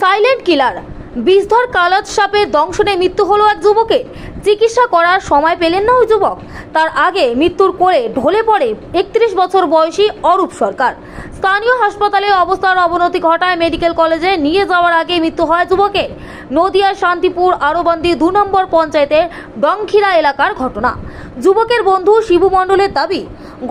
Silent killer. বিষধর কালাজ সাপের দংশনে মৃত্যু হলো এক যুবকের। চিকিৎসা করার সময় পেলেন না ওই যুবক। তার আগে মৃত্যুর কোলে ঢলে পড়ে 31 বছর বয়সী অরূপ সরকার। স্থানীয় হাসপাতালে অবস্থার অবনতি ঘটায় মেডিকেল কলেজে নিয়ে যাওয়ার আগে মৃত্যু হয় যুবকের। নদিয়ার শান্তিপুর আরোবন্দি 2 নম্বর পঞ্চায়েতের ডংখিরা এলাকার ঘটনা। যুবকের বন্ধু শিবু মণ্ডলের দাবি,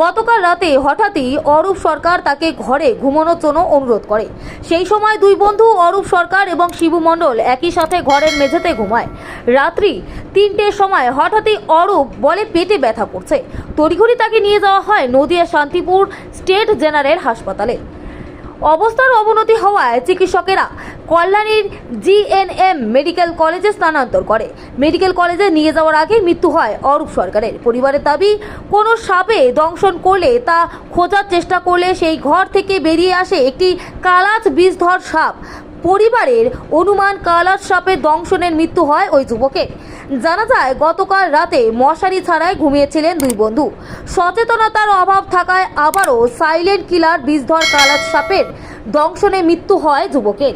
গতকাল রাতে হঠাৎই অরূপ সরকার তাকে ঘরে ঘুমানোর জন্য অনুরোধ করে। সেই সময় দুই বন্ধু অরূপ সরকার এবং শিবু মণ্ডল একই সাথে ঘরের মেঝেতে ঘুমায়। রাত্রি 3টের সময় হঠাৎই অরূপ বলে পেটে ব্যথা করছে। তড়িঘড়ি তাকে নিয়ে যাওয়া হয় নদিয়া শান্তিপুর স্টেট জেনারেল হাসপাতালে। অবস্থার অবনতি হওয়ায় চিকিৎসকেরা কল্যাণীর জিএনএম মেডিকেল কলেজে স্থানান্তর করে। মেডিকেল কলেজে নিয়ে যাওয়ার আগে মৃত্যু হয় অরূপ সরকারের। পরিবারের দাবি, কোনো সাপে দংশন করলে তা খোঁজার চেষ্টা করলে সেই ঘর থেকে বেরিয়ে আসে একটি কালাজ বিষধর সাপ। পরিবারের অনুমান কালাজ সাপের দংশনের মৃত্যু হয় ওই যুবকের। জানা যায়, গতকাল রাতে মশারি ছাড়াই ঘুমিয়েছিলেন দুই বন্ধু। সচেতনতার অভাব থাকায় আবারও সাইলেন্ট কিলার বিষধর কালাজ সাপের দংশনে মৃত্যু হয় যুবকের।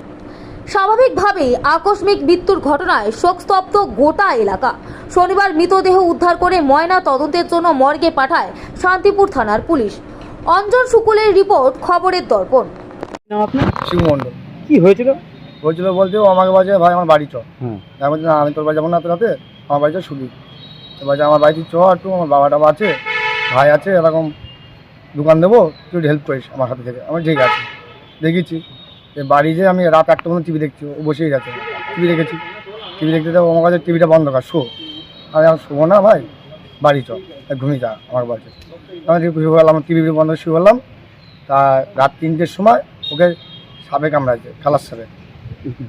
স্বাভাবিকভাবেই আকস্মিক মৃত্যুর ঘটনায় শোকস্তব্ধ গোটা এলাকা। শনিবার মৃতদেহ উদ্ধার করে ময়না তদন্তের জন্য মর্গে পাঠায় শান্তিপুর থানার পুলিশ। অঞ্জন শুকুলের রিপোর্ট, খবরের দর্পণ। শিবু মণ্ডল। কি হয়েছিল? হয়েছিল বলতে ও আমাকে বলছে, ভাই আমার বাড়ি চ। আমি বলছি, না আমি তোর বাড়ি যাবো না, রাতে আমার বাড়ি চ শুধু। তো বলছে আমার বাড়িতে চ একটু, আমার বাবা টাবা আছে, ভাই আছে, এরকম দোকান দেবো, তুই হেল্প করিস আমার হাতে থেকে। আমার ঠিক আছে, দেখেছি বাড়ি যে আমি রাত 1টা পর্যন্ত টিভি দেখছি, ও বসেই গেছে। টিভি দেখেছি, টিভি দেখতে যাবো, আমার কাছে টিভিটা বন্ধ কর, শো। আমি শোবো না ভাই, বাড়ি চ, ঘুমিয়ে যা আমার বলছে। আমি শুয়ে বললাম, টিভি বন্ধ শুয়ে বললাম। তা রাত 3টের সময় ওকে সাপে কামড়াইছে, কালার সাপে।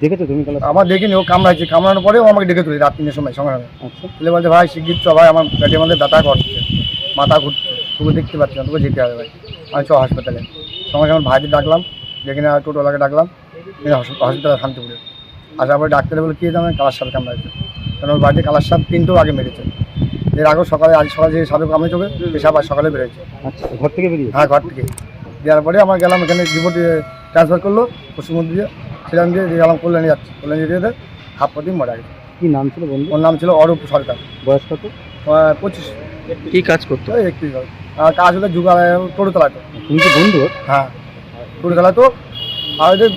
দেখেছো তুমি? আমার দেখিনি, ও কামড়াইছে। কামড়ানোর পরে ও আমাকে ডেকে তুলি রাত 3টের সময়, সঙ্গে সঙ্গে। আচ্ছা, তুলে বলছে, ভাই শিগগির চ ভাই, আমার পেটের মধ্যে ব্যথা করছে, মাথা ঘুরছে, তোকে দেখতে পাচ্ছি না, তোকে যেতে হবে ভাই। আমি চ হাসপাতালে। সঙ্গে সঙ্গে ভাইকে ডাকলাম, যেখানে টোটোওয়ালাকে ডাকলাম, হসপিটালে শান্তিপুরে। আসার পরে ডাক্তারে বলে, কী জানেন, কালার সাপে কামড়াইছে। কারণ ওর বাড়িতে কালার সাপ 3টেও আগে মেরেছে। এর আগেও সকালে, আজ সকালে যে সাপে কামড়েছে ওকে, সে সাপ আজ সকালে বেরোচ্ছে। আচ্ছা, ঘর থেকে বেরিয়ে? হ্যাঁ, ঘর থেকে। দেওয়ার পরে আমার গেলাম, এখানে রিপোর্ট ট্রান্সফার করলো পশ্চিমবঙ্গ দিয়ে, সেখান দিয়ে গেলাম কল্যাণী যাচ্ছে। কল্যাণী দিয়ে হাফ পথে মারা গেছে। কি নাম ছিল বন্ধু? ওর নাম ছিল অরূপ সরকার। বয়স কত? 25। কি কাজ করতো? 31। কাজ হলে যুগালয়, টোটোতলায় তো। তুমি কি বন্ধু? হ্যাঁ, টোটোতলায় তো। আর ওদের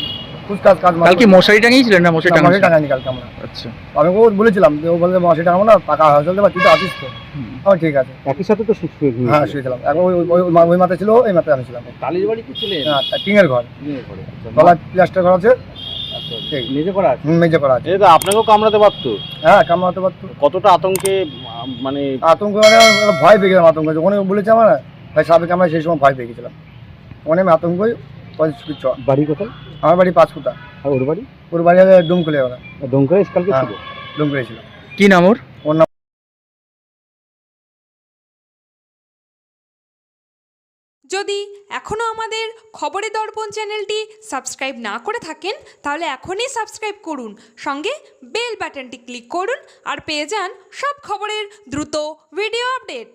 কাজ কালকে মশারি টাঙিয়েছিলেন না? মশারি টাঙাইনি কালকে আমরা। আচ্ছা, আমি ও বলেছিলাম যে, ও বলছে মশারি টাঙাবো না, পাকা হসপিটাল দেবা, তুই তো আসিস তো। আমার ঠিক আছে। একই সাথে তো হ্যাঁ, শুয়েছিলাম। এখন ওই মাথায় ছিল, এই মাথায় আমি ছিলাম। কালীর বাড়িতে ছিলেন? হ্যাঁ, টিনের ঘর, গলায় প্লাস্টার করা আছে। মেঝে করা আছে? মেঝে করা আছে। এটা আপনাকেও কামড়াতে পারতো? হ্যাঁ, কামড়াতে পারতো। কতটা আতঙ্কে, মানে আতঙ্ক মানে ভয় পেয়ে গেলাম। আতঙ্ক যখন বলেছে আমার ভাই সাপে কামড়ায়, সেই সময় ভয় পেয়ে গেছিলাম। ওখানে আমি আতঙ্কই। বাড়ি কোথায়? আমার বাড়ি 5 ফুটা। আর ওর বাড়ি? ওর বাড়ি ডুমকুলে। ওরা ডোমকরে কালকে ছিল? ডুমকুলে ছিল। কি নাম ওর? ওর নাম। যদি এখনও আমাদের খবরের দর্পণ চ্যানেলটি সাবস্ক্রাইব না করে থাকেন, তাহলে এখনই সাবস্ক্রাইব করুন, সঙ্গে বেল বাটনটি ক্লিক করুন আর পেয়ে যান সব খবরের দ্রুত ভিডিও আপডেট।